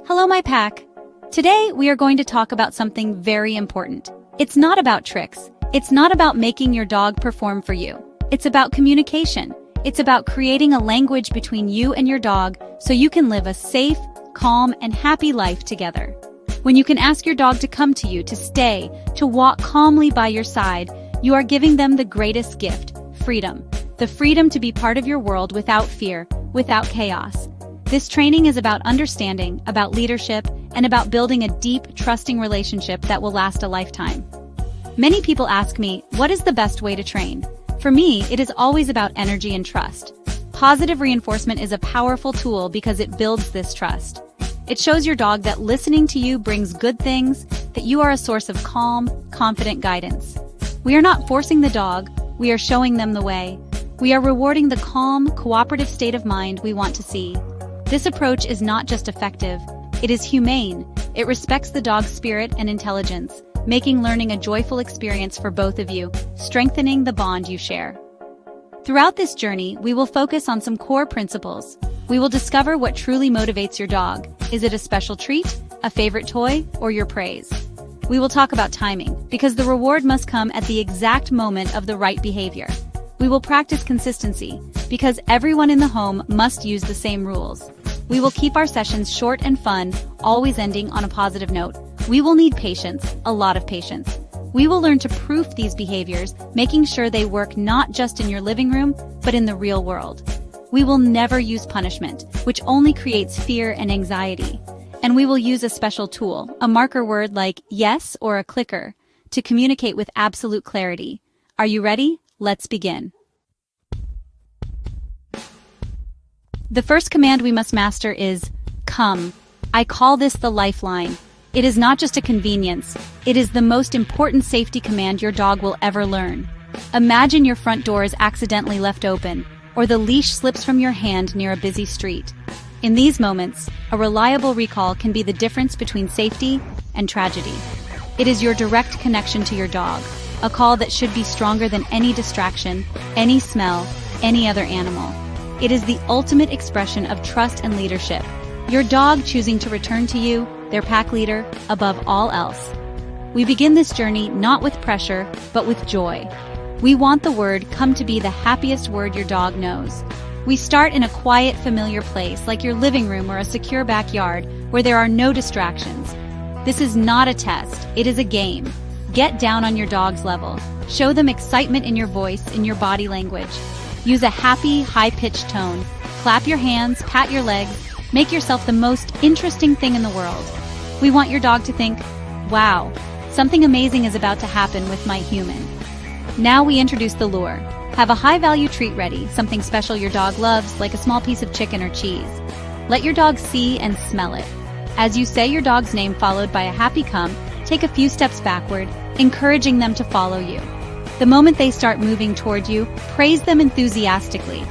Hello, my pack. Today, we are going to talk about something very important. It's not about tricks. It's not about making your dog perform for you. It's about communication. It's about creating a language between you and your dog so you can live a safe, calm, and happy life together. When you can ask your dog to come to you, to stay, to walk calmly by your side, you are giving them the greatest gift, freedom. The freedom to be part of your world without fear, without chaos. This training is about understanding, about leadership, and about building a deep, trusting relationship that will last a lifetime. Many people ask me, what is the best way to train? For me, it is always about energy and trust. Positive reinforcement is a powerful tool because it builds this trust. It shows your dog that listening to you brings good things, that you are a source of calm, confident guidance. We are not forcing the dog, we are showing them the way. We are rewarding the calm, cooperative state of mind we want to see. This approach is not just effective, it is humane. It respects the dog's spirit and intelligence, making learning a joyful experience for both of you, strengthening the bond you share. Throughout this journey, we will focus on some core principles. We will discover what truly motivates your dog. Is it a special treat, a favorite toy, or your praise? We will talk about timing, because the reward must come at the exact moment of the right behavior. We will practice consistency, because everyone in the home must use the same rules. We will keep our sessions short and fun, always ending on a positive note. We will need patience, a lot of patience. We will learn to proof these behaviors, making sure they work not just in your living room, but in the real world. We will never use punishment, which only creates fear and anxiety. And we will use a special tool, a marker word like yes or a clicker, to communicate with absolute clarity. Are you ready? Let's begin. The first command we must master is come. I call this the lifeline. It is not just a convenience. It is the most important safety command your dog will ever learn. Imagine your front door is accidentally left open, or the leash slips from your hand near a busy street. In these moments, a reliable recall can be the difference between safety and tragedy. It is your direct connection to your dog, a call that should be stronger than any distraction, any smell, any other animal. It is the ultimate expression of trust and leadership. Your dog choosing to return to you, their pack leader, above all else. We begin this journey not with pressure, but with joy. We want the word come to be the happiest word your dog knows. We start in a quiet, familiar place, like your living room or a secure backyard, where there are no distractions. This is not a test, it is a game. Get down on your dog's level. Show them excitement in your voice, in your body language. Use a happy, high-pitched tone. Clap your hands, pat your legs, make yourself the most interesting thing in the world. We want your dog to think, wow, something amazing is about to happen with my human. Now we introduce the lure. Have a high-value treat ready, something special your dog loves, like a small piece of chicken or cheese. Let your dog see and smell it. As you say your dog's name followed by a happy come, take a few steps backward, encouraging them to follow you. The moment they start moving toward you, praise them enthusiastically.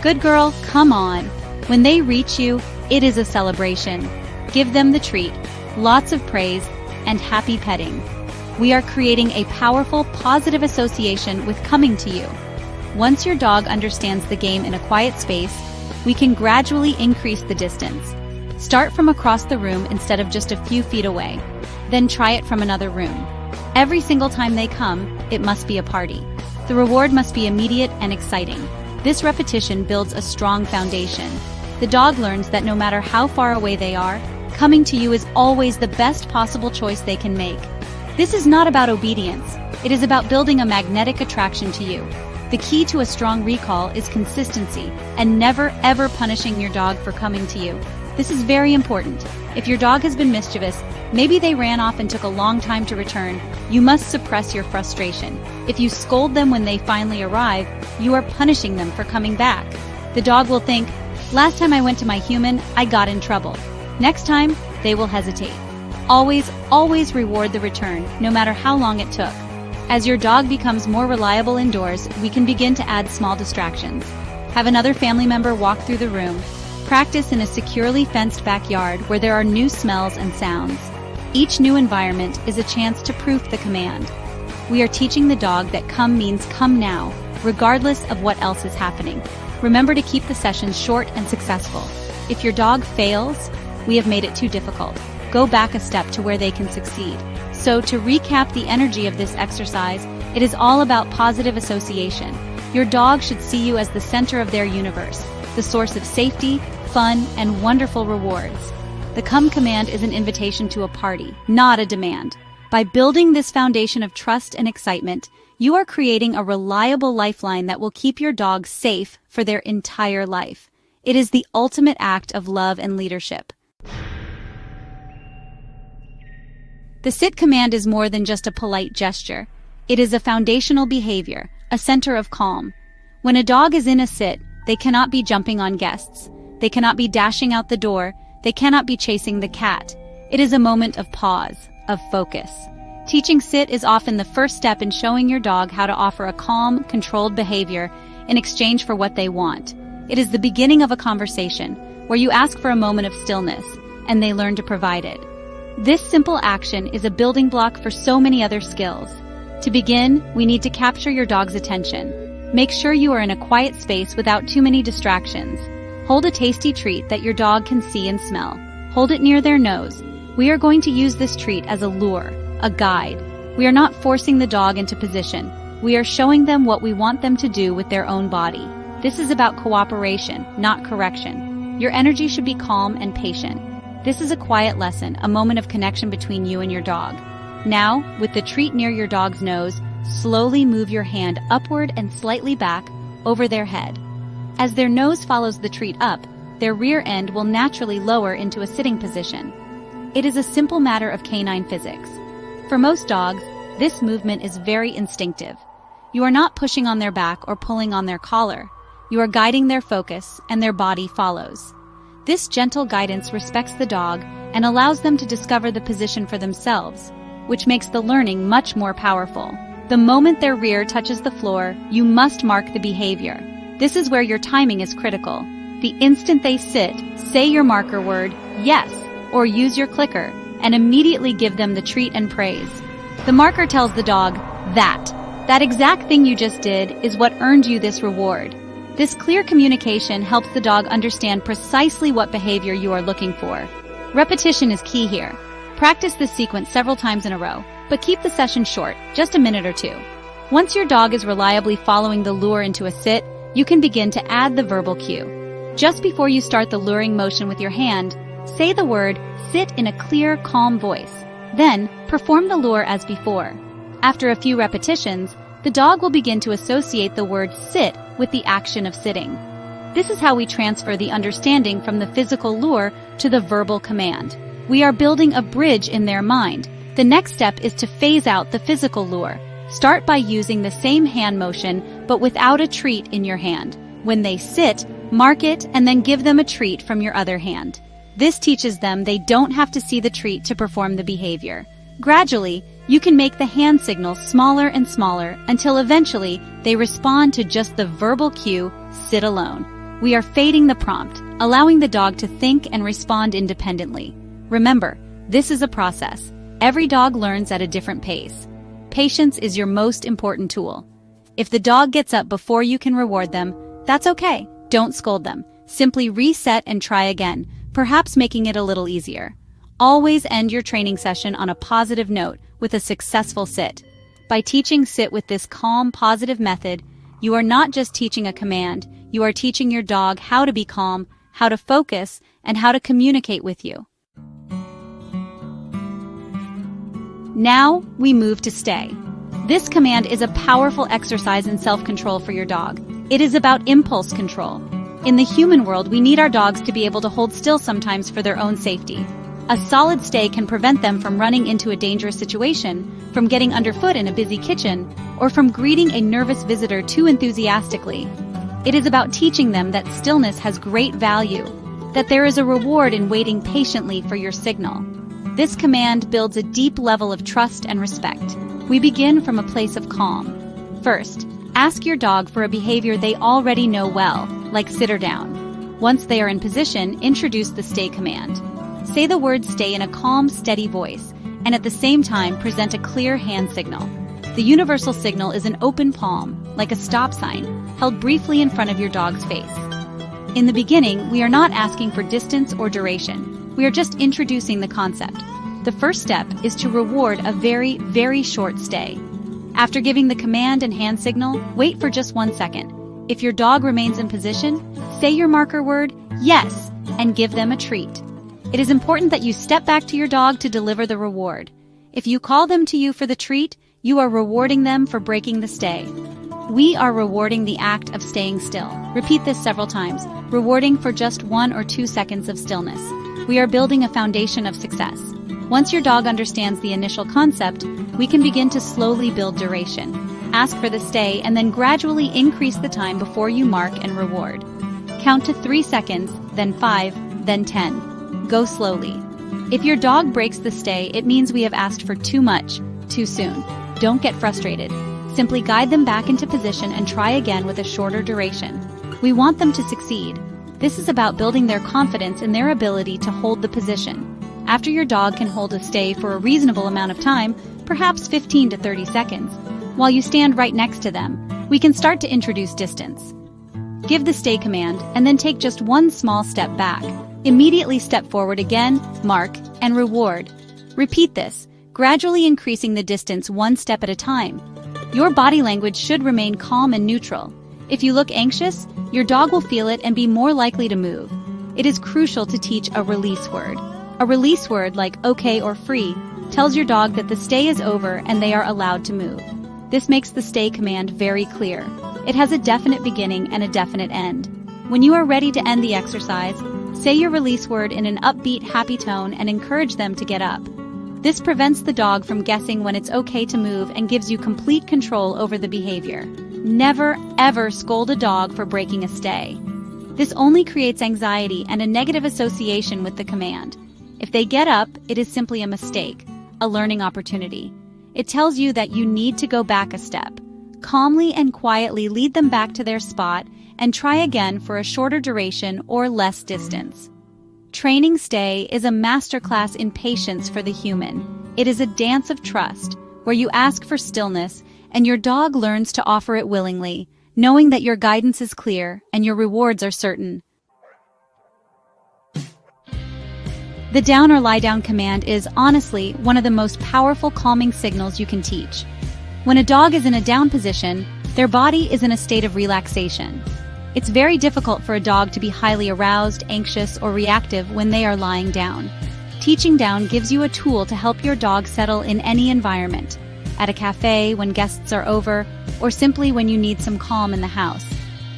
Good girl, come on. When they reach you, it is a celebration. Give them the treat, lots of praise, and happy petting. We are creating a powerful, positive association with coming to you. Once your dog understands the game in a quiet space, we can gradually increase the distance. Start from across the room instead of just a few feet away. Then try it from another room. Every single time they come, it must be a party. The reward must be immediate and exciting. This repetition builds a strong foundation. The dog learns that no matter how far away they are, coming to you is always the best possible choice they can make. This is not about obedience. It is about building a magnetic attraction to you. The key to a strong recall is consistency and never ever punishing your dog for coming to you. This is very important. If your dog has been mischievous, maybe they ran off and took a long time to return, you must suppress your frustration. If you scold them when they finally arrive, you are punishing them for coming back. The dog will think, last time I went to my human, I got in trouble. Next time, they will hesitate. Always, always reward the return, no matter how long it took. As your dog becomes more reliable indoors, we can begin to add small distractions. Have another family member walk through the room. Practice in a securely fenced backyard where there are new smells and sounds. Each new environment is a chance to proof the command. We are teaching the dog that come means come now, regardless of what else is happening. Remember to keep the sessions short and successful. If your dog fails, we have made it too difficult. Go back a step to where they can succeed. So to recap the energy of this exercise, it is all about positive association. Your dog should see you as the center of their universe, the source of safety, fun, and wonderful rewards. The come command is an invitation to a party, not a demand. By building this foundation of trust and excitement, you are creating a reliable lifeline that will keep your dog safe for their entire life. It is the ultimate act of love and leadership. The sit command is more than just a polite gesture. It is a foundational behavior, a center of calm. When a dog is in a sit, they cannot be jumping on guests. They cannot be dashing out the door. They cannot be chasing the cat. It is a moment of pause, of focus. Teaching sit is often the first step in showing your dog how to offer a calm, controlled behavior in exchange for what they want. It is the beginning of a conversation, where you ask for a moment of stillness, and they learn to provide it. This simple action is a building block for so many other skills. To begin, we need to capture your dog's attention. Make sure you are in a quiet space without too many distractions. Hold a tasty treat that your dog can see and smell. Hold it near their nose. We are going to use this treat as a lure, a guide. We are not forcing the dog into position. We are showing them what we want them to do with their own body. This is about cooperation, not correction. Your energy should be calm and patient. This is a quiet lesson, a moment of connection between you and your dog. Now, with the treat near your dog's nose, slowly move your hand upward and slightly back over their head. As their nose follows the treat up, their rear end will naturally lower into a sitting position. It is a simple matter of canine physics. For most dogs, this movement is very instinctive. You are not pushing on their back or pulling on their collar. You are guiding their focus, and their body follows. This gentle guidance respects the dog and allows them to discover the position for themselves, which makes the learning much more powerful. The moment their rear touches the floor, you must mark the behavior. This is where your timing is critical. The instant they sit, say your marker word, yes, or use your clicker, and immediately give them the treat and praise. The marker tells the dog, that exact thing you just did is what earned you this reward. This clear communication helps the dog understand precisely what behavior you are looking for. Repetition is key here. Practice this sequence several times in a row, but keep the session short, just a minute or two. Once your dog is reliably following the lure into a sit, you can begin to add the verbal cue. Just before you start the luring motion with your hand, say the word sit in a clear, calm voice. Then, perform the lure as before. After a few repetitions, the dog will begin to associate the word sit with the action of sitting. This is how we transfer the understanding from the physical lure to the verbal command. We are building a bridge in their mind. The next step is to phase out the physical lure. Start by using the same hand motion, but without a treat in your hand. When they sit, mark it and then give them a treat from your other hand. This teaches them they don't have to see the treat to perform the behavior. Gradually, you can make the hand signal smaller and smaller until eventually they respond to just the verbal cue, sit alone. We are fading the prompt, allowing the dog to think and respond independently. Remember, this is a process. Every dog learns at a different pace. Patience is your most important tool. If the dog gets up before you can reward them, that's okay. Don't scold them. Simply reset and try again, perhaps making it a little easier. Always end your training session on a positive note with a successful sit. By teaching sit with this calm, positive method, you are not just teaching a command, you are teaching your dog how to be calm, how to focus, and how to communicate with you. Now, we move to stay. This command is a powerful exercise in self-control for your dog. It is about impulse control. In the human world, we need our dogs to be able to hold still sometimes for their own safety. A solid stay can prevent them from running into a dangerous situation, from getting underfoot in a busy kitchen, or from greeting a nervous visitor too enthusiastically. It is about teaching them that stillness has great value, that there is a reward in waiting patiently for your signal. This command builds a deep level of trust and respect. We begin from a place of calm. First, ask your dog for a behavior they already know well, like sit or down. Once they are in position, introduce the stay command. Say the word stay in a calm, steady voice, and at the same time present a clear hand signal. The universal signal is an open palm, like a stop sign, held briefly in front of your dog's face. In the beginning, we are not asking for distance or duration. We are just introducing the concept. The first step is to reward a very, very short stay. After giving the command and hand signal, wait for just 1 second. If your dog remains in position, say your marker word, yes, and give them a treat. It is important that you step back to your dog to deliver the reward. If you call them to you for the treat, you are rewarding them for breaking the stay. We are rewarding the act of staying still. Repeat this several times, rewarding for just 1 or 2 seconds of stillness. We are building a foundation of success. Once your dog understands the initial concept, we can begin to slowly build duration. Ask for the stay and then gradually increase the time before you mark and reward. Count to 3 seconds, then 5, then 10. Go slowly. If your dog breaks the stay, it means we have asked for too much, too soon. Don't get frustrated. Simply guide them back into position and try again with a shorter duration. We want them to succeed. This is about building their confidence in their ability to hold the position. After your dog can hold a stay for a reasonable amount of time, perhaps 15 to 30 seconds, while you stand right next to them, we can start to introduce distance. Give the stay command and then take just 1 small step back. Immediately step forward again, mark, and reward. Repeat this, gradually increasing the distance 1 step at a time. Your body language should remain calm and neutral. If you look anxious, your dog will feel it and be more likely to move. It is crucial to teach a release word. A release word like okay or free tells your dog that the stay is over and they are allowed to move. This makes the stay command very clear. It has a definite beginning and a definite end. When you are ready to end the exercise, say your release word in an upbeat, happy tone and encourage them to get up. This prevents the dog from guessing when it's okay to move and gives you complete control over the behavior. Never, ever scold a dog for breaking a stay. This only creates anxiety and a negative association with the command. If they get up, it is simply a mistake, a learning opportunity. It tells you that you need to go back a step. Calmly and quietly lead them back to their spot and try again for a shorter duration or less distance. Training stay is a masterclass in patience for the human. It is a dance of trust, where you ask for stillness and your dog learns to offer it willingly, knowing that your guidance is clear and your rewards are certain. The down or lie down command is, honestly, one of the most powerful calming signals you can teach. When a dog is in a down position, their body is in a state of relaxation. It's very difficult for a dog to be highly aroused, anxious, or reactive when they are lying down. Teaching down gives you a tool to help your dog settle in any environment. At a cafe, when guests are over, or simply when you need some calm in the house.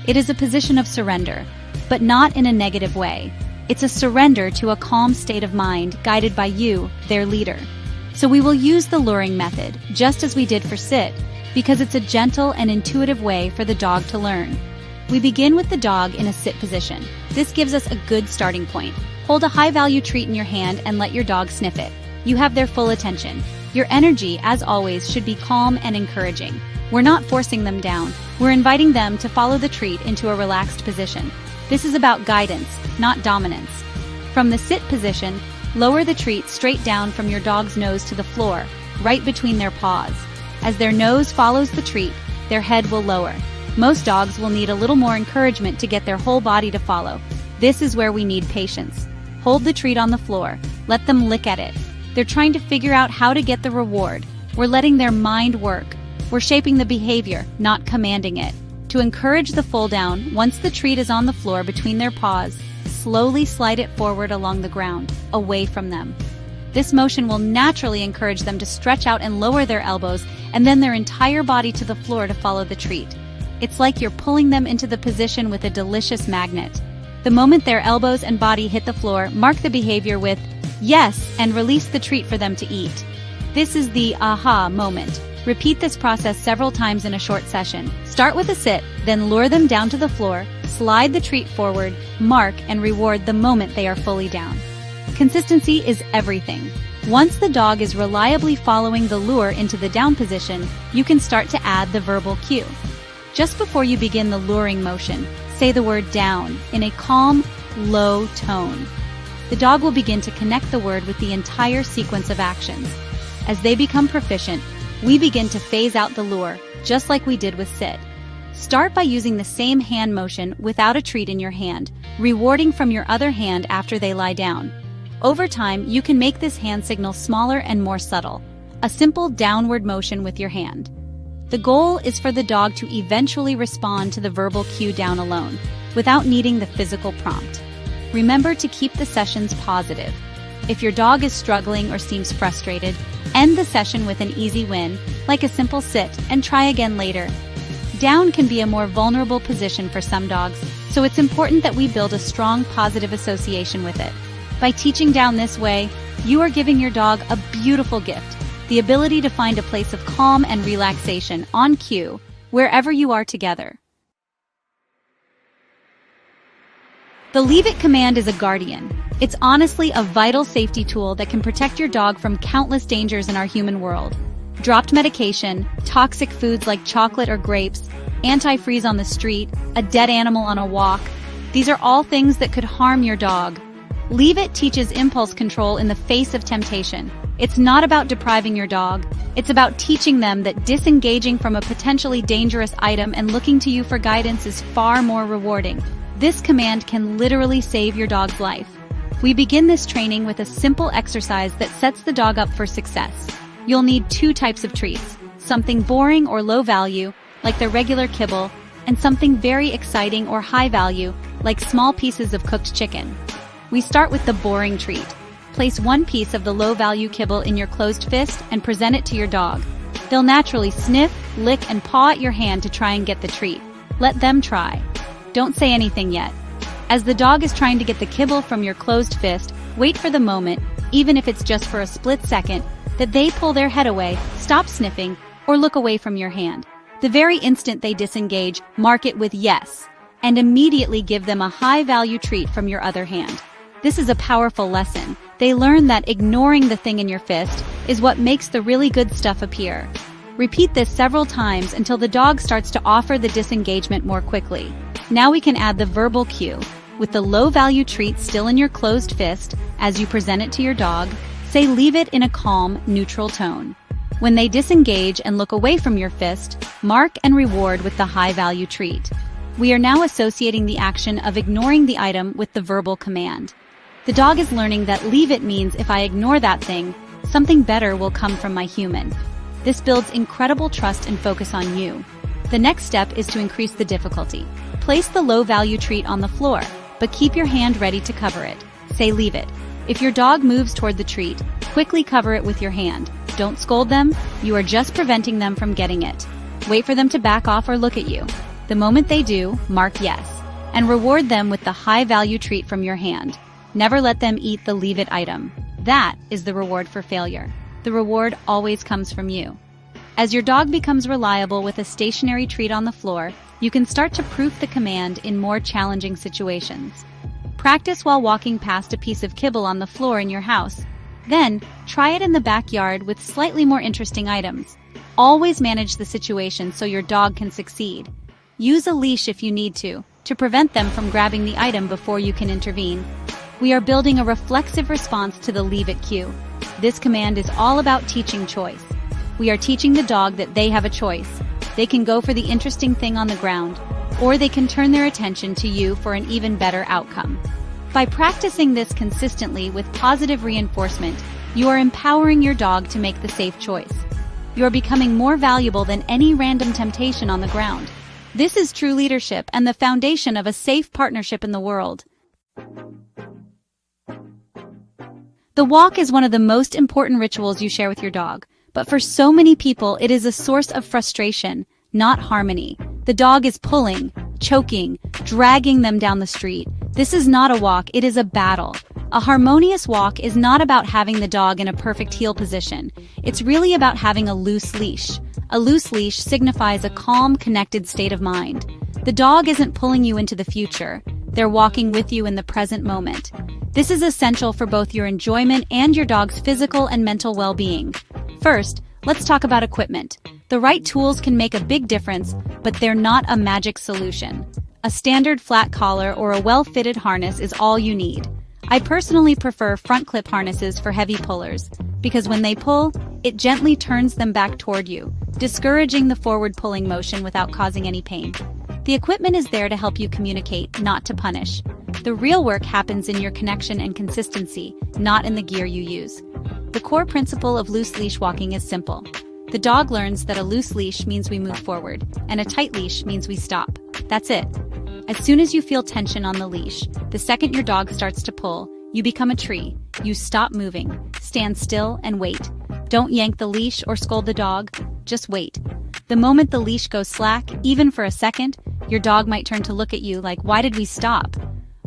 It is a position of surrender, but not in a negative way. It's a surrender to a calm state of mind guided by you, their leader. So we will use the luring method, just as we did for sit, because it's a gentle and intuitive way for the dog to learn. We begin with the dog in a sit position. This gives us a good starting point. Hold a high-value treat in your hand and let your dog sniff it. You have their full attention. Your energy, as always, should be calm and encouraging. We're not forcing them down. We're inviting them to follow the treat into a relaxed position. This is about guidance, not dominance. From the sit position, lower the treat straight down from your dog's nose to the floor, right between their paws. As their nose follows the treat, their head will lower. Most dogs will need a little more encouragement to get their whole body to follow. This is where we need patience. Hold the treat on the floor. Let them lick at it. They're trying to figure out how to get the reward. We're letting their mind work. We're shaping the behavior, not commanding it. To encourage the full down, once the treat is on the floor between their paws, slowly slide it forward along the ground, away from them. This motion will naturally encourage them to stretch out and lower their elbows and then their entire body to the floor to follow the treat. It's like you're pulling them into the position with a delicious magnet. The moment their elbows and body hit the floor, mark the behavior with yes and release the treat for them to eat. This is the aha moment. Repeat this process several times in a short session. Start with a sit, then lure them down to the floor, slide the treat forward, mark, and reward the moment they are fully down. Consistency is everything. Once the dog is reliably following the lure into the down position, you can start to add the verbal cue. Just before you begin the luring motion, say the word down in a calm, low tone. The dog will begin to connect the word with the entire sequence of actions. As they become proficient, we begin to phase out the lure, just like we did with sit. Start by using the same hand motion without a treat in your hand, rewarding from your other hand after they lie down. Over time, you can make this hand signal smaller and more subtle, a simple downward motion with your hand. The goal is for the dog to eventually respond to the verbal cue down alone, without needing the physical prompt. Remember to keep the sessions positive. If your dog is struggling or seems frustrated, end the session with an easy win, like a simple sit, and try again later. Down can be a more vulnerable position for some dogs, so it's important that we build a strong positive association with it. By teaching down this way, you are giving your dog a beautiful gift, the ability to find a place of calm and relaxation on cue, wherever you are together. The Leave It command is a guardian. It's honestly a vital safety tool that can protect your dog from countless dangers in our human world. Dropped medication, toxic foods like chocolate or grapes, antifreeze on the street, a dead animal on a walk. These are all things that could harm your dog. Leave It teaches impulse control in the face of temptation. It's not about depriving your dog. It's about teaching them that disengaging from a potentially dangerous item and looking to you for guidance is far more rewarding. This command can literally save your dog's life. We begin this training with a simple exercise that sets the dog up for success. You'll need 2 types of treats, something boring or low value, like the regular kibble, and something very exciting or high value, like small pieces of cooked chicken. We start with the boring treat. Place 1 piece of the low-value kibble in your closed fist and present it to your dog. They'll naturally sniff, lick, and paw at your hand to try and get the treat. Let them try. Don't say anything yet. As the dog is trying to get the kibble from your closed fist, wait for the moment, even if it's just for a split second, that they pull their head away, stop sniffing, or look away from your hand. The very instant they disengage, mark it with yes, and immediately give them a high-value treat from your other hand. This is a powerful lesson. They learn that ignoring the thing in your fist is what makes the really good stuff appear. Repeat this several times until the dog starts to offer the disengagement more quickly. Now we can add the verbal cue. With the low-value treat still in your closed fist, as you present it to your dog, say leave it in a calm, neutral tone. When they disengage and look away from your fist, mark and reward with the high-value treat. We are now associating the action of ignoring the item with the verbal command. The dog is learning that leave it means if I ignore that thing, something better will come from my human. This builds incredible trust and focus on you. The next step is to increase the difficulty. Place the low-value treat on the floor, but keep your hand ready to cover it. Say leave it. If your dog moves toward the treat, quickly cover it with your hand. Don't scold them, you are just preventing them from getting it. Wait for them to back off or look at you. The moment they do, mark yes, and reward them with the high-value treat from your hand. Never let them eat the leave it item. That is the reward for failure. The reward always comes from you. As your dog becomes reliable with a stationary treat on the floor, you can start to proof the command in more challenging situations. Practice while walking past a piece of kibble on the floor in your house. Then, try it in the backyard with slightly more interesting items. Always manage the situation so your dog can succeed. Use a leash if you need to prevent them from grabbing the item before you can intervene. We are building a reflexive response to the leave it cue. This command is all about teaching choice. We are teaching the dog that they have a choice. They can go for the interesting thing on the ground, or they can turn their attention to you for an even better outcome. By practicing this consistently with positive reinforcement, you are empowering your dog to make the safe choice. You are becoming more valuable than any random temptation on the ground. This is true leadership and the foundation of a safe partnership in the world. The walk is one of the most important rituals you share with your dog, but for so many people it is a source of frustration, not harmony. The dog is pulling, choking, dragging them down the street. This is not a walk, it is a battle. A harmonious walk is not about having the dog in a perfect heel position. It's really about having a loose leash. A loose leash signifies a calm, connected state of mind. The dog isn't pulling you into the future. They're walking with you in the present moment. This is essential for both your enjoyment and your dog's physical and mental well-being. First, let's talk about equipment. The right tools can make a big difference, but they're not a magic solution. A standard flat collar or a well-fitted harness is all you need. I personally prefer front clip harnesses for heavy pullers, because when they pull, it gently turns them back toward you, discouraging the forward pulling motion without causing any pain. The equipment is there to help you communicate, not to punish. The real work happens in your connection and consistency, not in the gear you use. The core principle of loose leash walking is simple. The dog learns that a loose leash means we move forward, and a tight leash means we stop. That's it. As soon as you feel tension on the leash, the second your dog starts to pull, you become a tree. You stop moving, stand still, and wait. Don't yank the leash or scold the dog, just wait. The moment the leash goes slack, even for a second, your dog might turn to look at you like, why did we stop?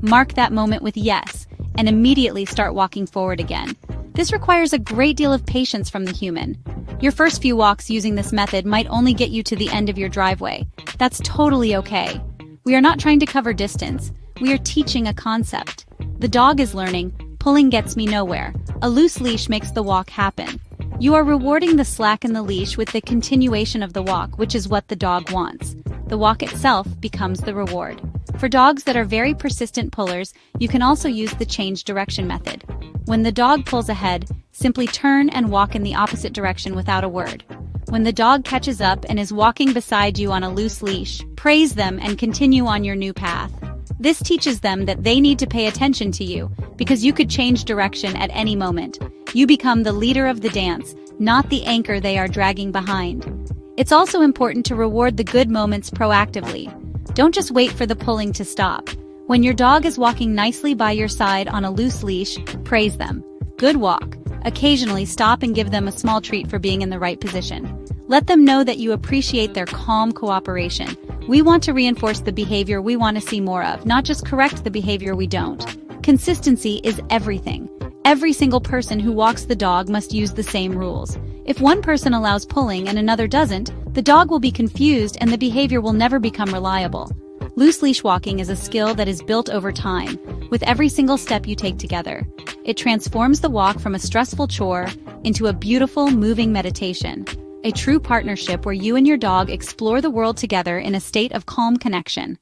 Mark that moment with yes, and immediately start walking forward again. This requires a great deal of patience from the human. Your first few walks using this method might only get you to the end of your driveway. That's totally okay. We are not trying to cover distance. We are teaching a concept. The dog is learning, pulling gets me nowhere. A loose leash makes the walk happen. You are rewarding the slack in the leash with the continuation of the walk, which is what the dog wants. The walk itself becomes the reward. For dogs that are very persistent pullers, you can also use the change direction method. When the dog pulls ahead, simply turn and walk in the opposite direction without a word. When the dog catches up and is walking beside you on a loose leash, praise them and continue on your new path. This teaches them that they need to pay attention to you, because you could change direction at any moment. You become the leader of the dance, not the anchor they are dragging behind. It's also important to reward the good moments proactively. Don't just wait for the pulling to stop. When your dog is walking nicely by your side on a loose leash, praise them. Good walk. Occasionally stop and give them a small treat for being in the right position. Let them know that you appreciate their calm cooperation. We want to reinforce the behavior we want to see more of, not just correct the behavior we don't. Consistency is everything. Every single person who walks the dog must use the same rules. If one person allows pulling and another doesn't, the dog will be confused and the behavior will never become reliable. Loose leash walking is a skill that is built over time, with every single step you take together. It transforms the walk from a stressful chore into a beautiful, moving meditation. A true partnership where you and your dog explore the world together in a state of calm connection.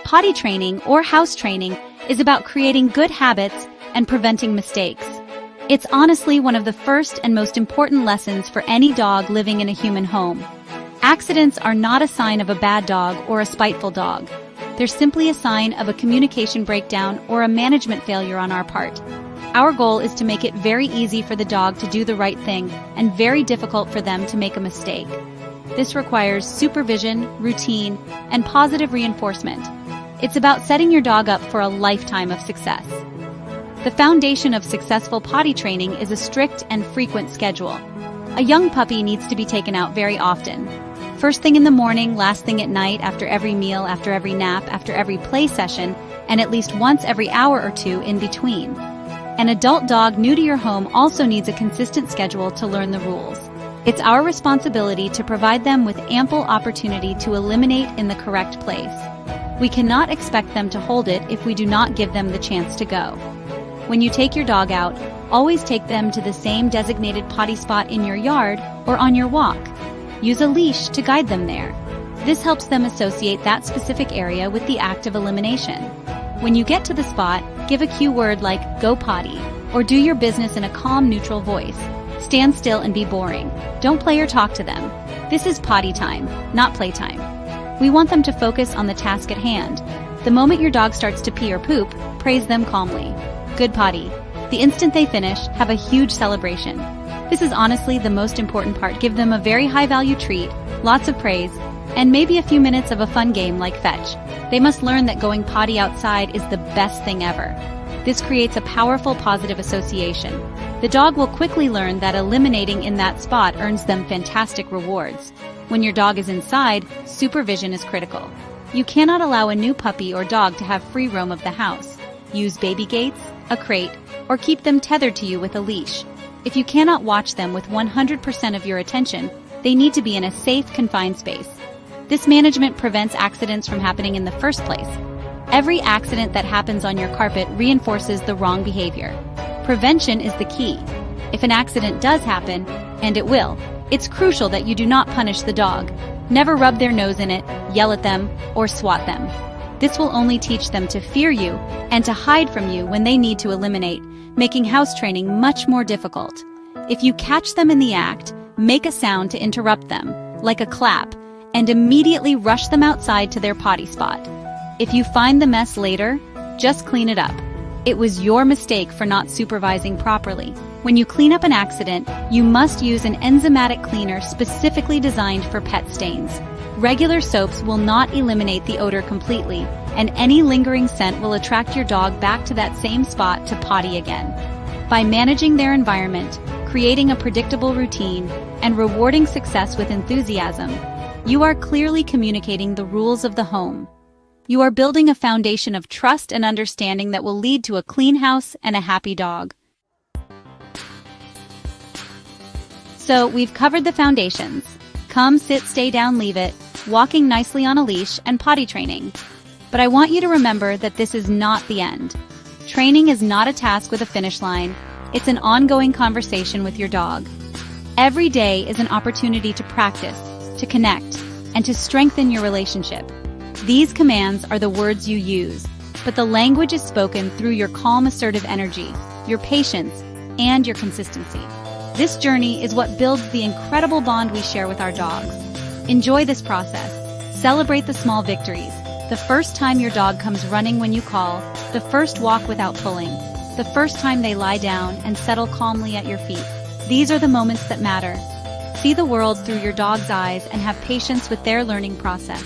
Potty training, or house training, is about creating good habits and preventing mistakes. It's honestly one of the first and most important lessons for any dog living in a human home. Accidents are not a sign of a bad dog or a spiteful dog. They're simply a sign of a communication breakdown or a management failure on our part. Our goal is to make it very easy for the dog to do the right thing and very difficult for them to make a mistake. This requires supervision, routine, and positive reinforcement. It's about setting your dog up for a lifetime of success. The foundation of successful potty training is a strict and frequent schedule. A young puppy needs to be taken out very often. First thing in the morning, last thing at night, after every meal, after every nap, after every play session, and at least once every hour or two in between. An adult dog new to your home also needs a consistent schedule to learn the rules. It's our responsibility to provide them with ample opportunity to eliminate in the correct place. We cannot expect them to hold it if we do not give them the chance to go. When you take your dog out, always take them to the same designated potty spot in your yard or on your walk. Use a leash to guide them there. This helps them associate that specific area with the act of elimination. When you get to the spot, give a cue word like "go potty" or do your business in a calm, neutral voice. Stand still and be boring. Don't play or talk to them. This is potty time, not playtime. We want them to focus on the task at hand. The moment your dog starts to pee or poop, praise them calmly. Good potty. The instant they finish, have a huge celebration. This is honestly the most important part. Give them a very high-value treat, lots of praise, and maybe a few minutes of a fun game like fetch. They must learn that going potty outside is the best thing ever. This creates a powerful positive association. The dog will quickly learn that eliminating in that spot earns them fantastic rewards. When your dog is inside, supervision is critical. You cannot allow a new puppy or dog to have free roam of the house. Use baby gates, a crate, or keep them tethered to you with a leash. If you cannot watch them with 100% of your attention, they need to be in a safe, confined space. This management prevents accidents from happening in the first place. Every accident that happens on your carpet reinforces the wrong behavior. Prevention is the key. If an accident does happen, and it will, it's crucial that you do not punish the dog. Never rub their nose in it, yell at them, or swat them. This will only teach them to fear you and to hide from you when they need to eliminate, making house training much more difficult. If you catch them in the act, make a sound to interrupt them, like a clap, and immediately rush them outside to their potty spot. If you find the mess later, just clean it up. It was your mistake for not supervising properly. When you clean up an accident, you must use an enzymatic cleaner specifically designed for pet stains. Regular soaps will not eliminate the odor completely, and any lingering scent will attract your dog back to that same spot to potty again. By managing their environment, creating a predictable routine, and rewarding success with enthusiasm, you are clearly communicating the rules of the home. You are building a foundation of trust and understanding that will lead to a clean house and a happy dog. So, we've covered the foundations: come, sit, stay down, leave it, walking nicely on a leash, and potty training. But I want you to remember that this is not the end. Training is not a task with a finish line. It's an ongoing conversation with your dog. Every day is an opportunity to practice, to connect, and to strengthen your relationship. These commands are the words you use, but the language is spoken through your calm, assertive energy, your patience, and your consistency. This journey is what builds the incredible bond we share with our dogs. Enjoy this process. Celebrate the small victories. The first time your dog comes running when you call, the first walk without pulling, the first time they lie down and settle calmly at your feet. These are the moments that matter. See the world through your dog's eyes and have patience with their learning process.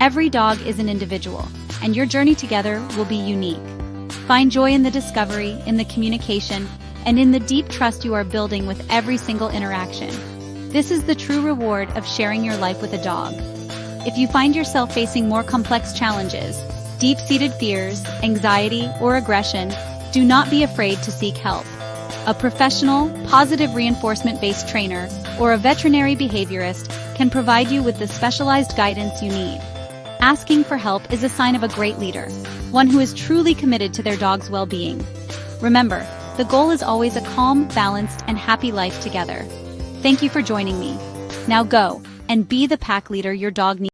Every dog is an individual, and your journey together will be unique. Find joy in the discovery, in the communication, and in the deep trust you are building with every single interaction. This is the true reward of sharing your life with a dog. If you find yourself facing more complex challenges, deep-seated fears, anxiety, or aggression, do not be afraid to seek help. A professional, positive reinforcement-based trainer or a veterinary behaviorist can provide you with the specialized guidance you need. Asking for help is a sign of a great leader, one who is truly committed to their dog's well-being. Remember, the goal is always a calm, balanced, and happy life together. Thank you for joining me. Now go and be the pack leader your dog needs.